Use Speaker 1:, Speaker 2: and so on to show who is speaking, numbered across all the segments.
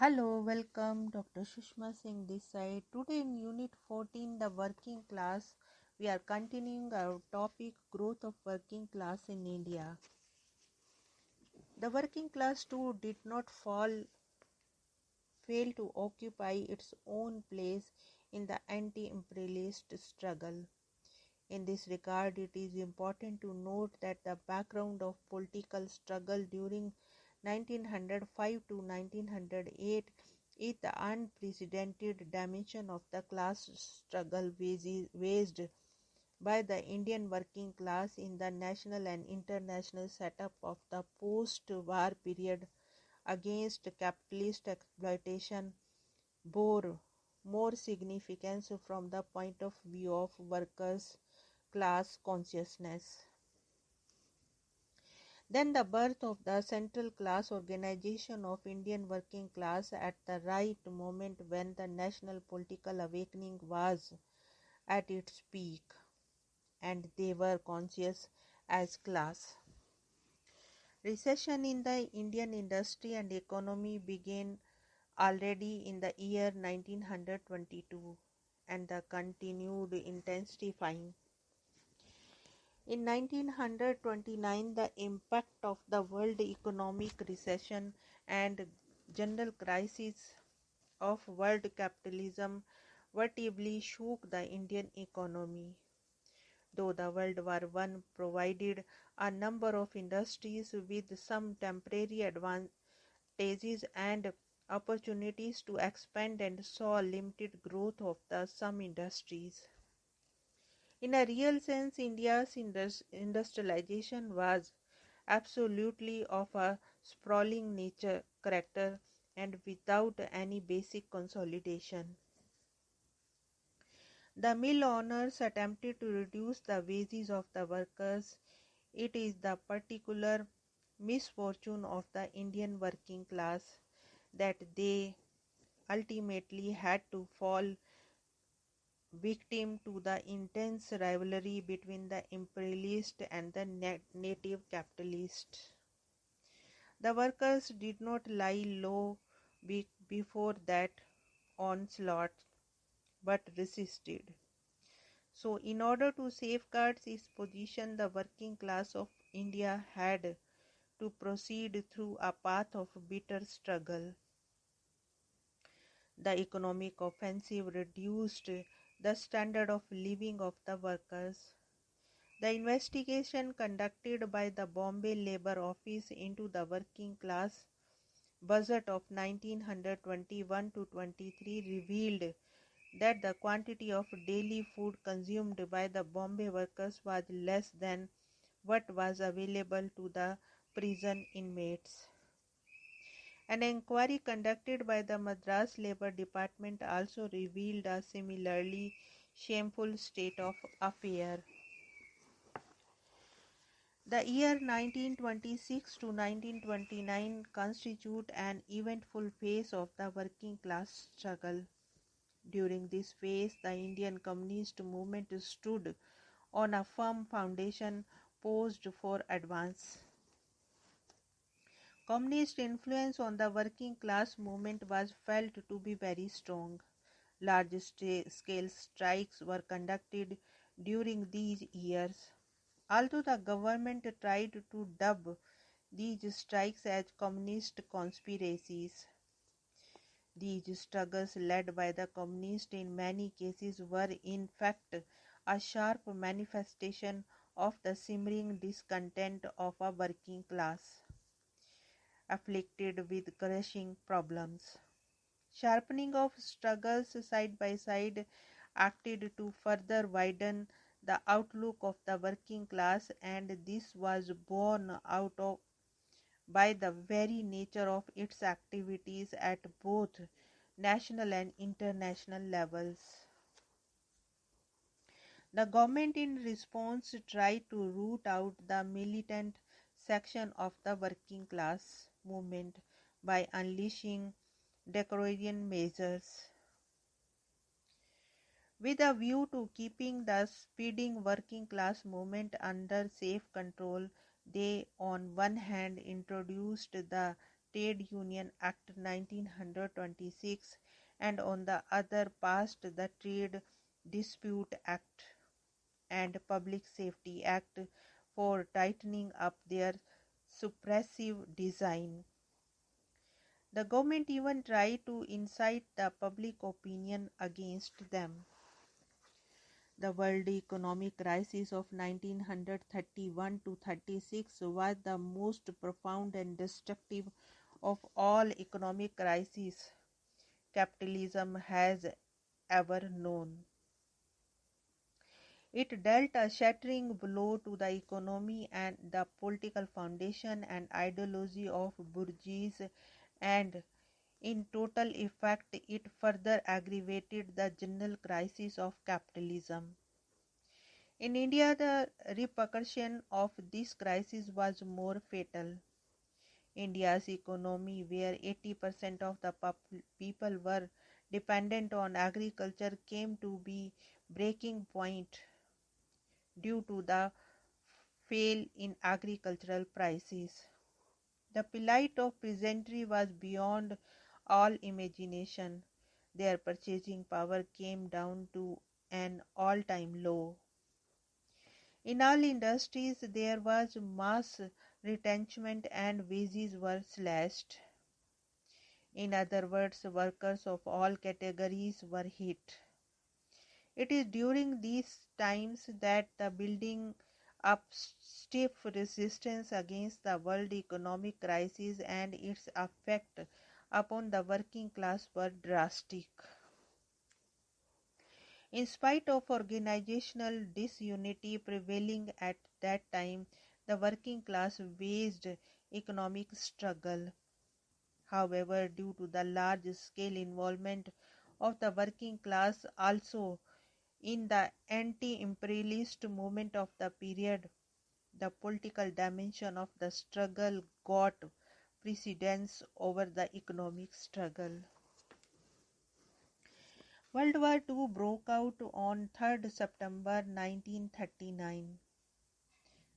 Speaker 1: Hello, welcome. Dr. Sushma Singh this side. Today in Unit 14, the working class, we are continuing our topic growth of working class in India. The working class too did not fail to occupy its own place in the anti-imperialist struggle. In this regard, it is important to note that the background of political struggle during 1905 to 1908 is the unprecedented dimension of the class struggle waged by the Indian working class in the national and international setup of the post-war period against capitalist exploitation bore more significance from the point of view of workers' class consciousness. Then the birth of the central class organization of Indian working class at the right moment when the national political awakening was at its peak and they were conscious as class. Recession in the Indian industry and economy began already in the year 1922 and the continued intensifying. In 1929, the impact of the world economic recession and general crisis of world capitalism vertebly shook the Indian economy. Though the World War I provided a number of industries with some temporary advantages and opportunities to expand and saw limited growth of some industries. In a real sense, India's industrialization was absolutely of a sprawling nature character and without any basic consolidation. The mill owners attempted to reduce the wages of the workers. It is the particular misfortune of the Indian working class that they ultimately had to fall victim to the intense rivalry between the imperialist and the native capitalist. The workers did not lie low before that onslaught but resisted. So, in order to safeguard its position, the working class of India had to proceed through a path of bitter struggle. The economic offensive reduced the standard of living of the workers. The investigation conducted by the Bombay Labour Office into the working class budget of 1921 to 23 revealed that the quantity of daily food consumed by the Bombay workers was less than what was available to the prison inmates. An inquiry conducted by the Madras Labour Department also revealed a similarly shameful state of affairs. The year 1926 to 1929 constitute an eventful phase of the working class struggle. During this phase, the Indian Communist movement stood on a firm foundation poised for advance. Communist influence on the working class movement was felt to be very strong. Large-scale strikes were conducted during these years. Although the government tried to dub these strikes as communist conspiracies, these struggles led by the communists in many cases were in fact a sharp manifestation of the simmering discontent of a working class afflicted with crushing problems. Sharpening of struggles side by side acted to further widen the outlook of the working class, and this was borne out by the very nature of its activities at both national and international levels. The government in response tried to root out the militant section of the working class movement by unleashing draconian measures. With a view to keeping the speeding working class movement under safe control, they on one hand introduced the Trade Union Act 1926 and on the other passed the Trade Dispute Act and Public Safety Act for tightening up their suppressive design. The government even tried to incite the public opinion against them. The world economic crisis of 1931 to 36 was the most profound and destructive of all economic crises capitalism has ever known. It dealt a shattering blow to the economy and the political foundation and ideology of bourgeoisie, and in total effect it further aggravated the general crisis of capitalism. In India, the repercussion of this crisis was more fatal. India's economy, where 80% of the people were dependent on agriculture, came to be breaking point due to the fall in agricultural prices. The plight of peasantry was beyond all imagination. Their purchasing power came down to an all-time low. In all industries, there was mass retrenchment and wages were slashed. In other words, workers of all categories were hit. It is during these times that the building up stiff resistance against the world economic crisis and its effect upon the working class were drastic. In spite of organizational disunity prevailing at that time, the working class waged economic struggle. However, due to the large-scale involvement of the working class also in the anti-imperialist movement of the period, the political dimension of the struggle got precedence over the economic struggle. World War II broke out on 3rd September 1939.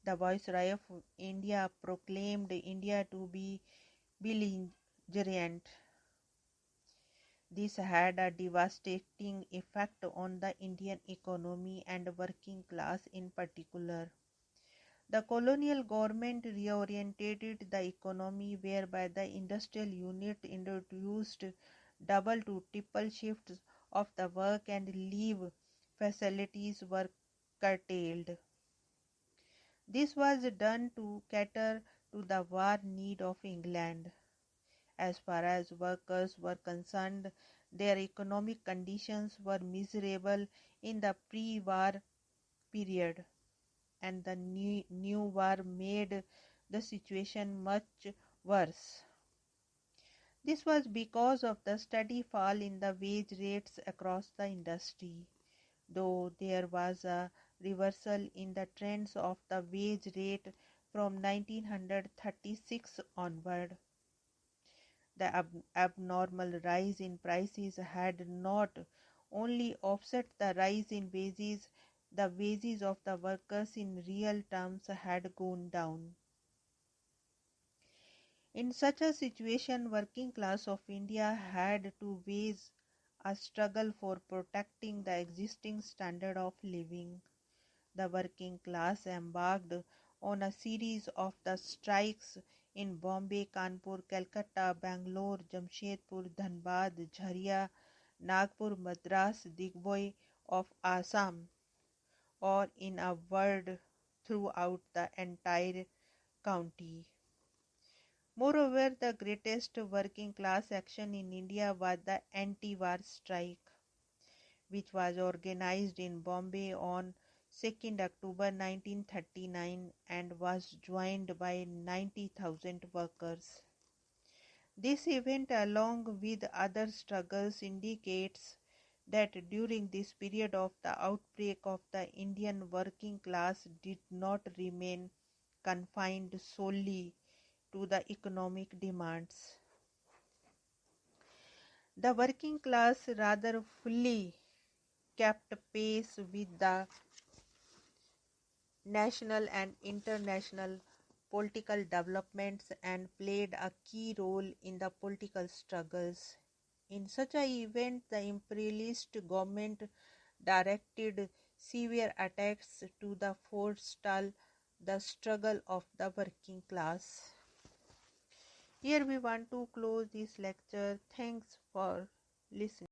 Speaker 1: The Viceroy of India proclaimed India to be belligerent. This had a devastating effect on the Indian economy and working class in particular. The colonial government reorientated the economy whereby the industrial unit introduced double to triple shifts of the work and leave facilities were curtailed. This was done to cater to the war need of England. As far as workers were concerned, their economic conditions were miserable in the pre-war period, and the new war made the situation much worse. This was because of the steady fall in the wage rates across the industry. Though there was a reversal in the trends of the wage rate from 1936 onward, the abnormal rise in prices had not only offset the rise in wages, the wages of the workers in real terms had gone down. In such a situation, working class of India had to wage a struggle for protecting the existing standard of living. The working class embarked on a series of the strikes in Bombay, Kanpur, Calcutta, Bangalore, Jamshedpur, Dhanbad, Jharia, Nagpur, Madras, Digboi of Assam, or in a word, throughout the entire county. Moreover, the greatest working class action in India was the anti-war strike, which was organized in Bombay on 2nd October 1939 and was joined by 90,000 workers. This event, along with other struggles, indicates that during this period of the outbreak of the Indian working class did not remain confined solely to the economic demands. The working class rather fully kept pace with the national and international political developments and played a key role in the political struggles. In such an event, the imperialist government directed severe attacks to the forestall the struggle of the working class. Here we want to close this lecture. Thanks for listening.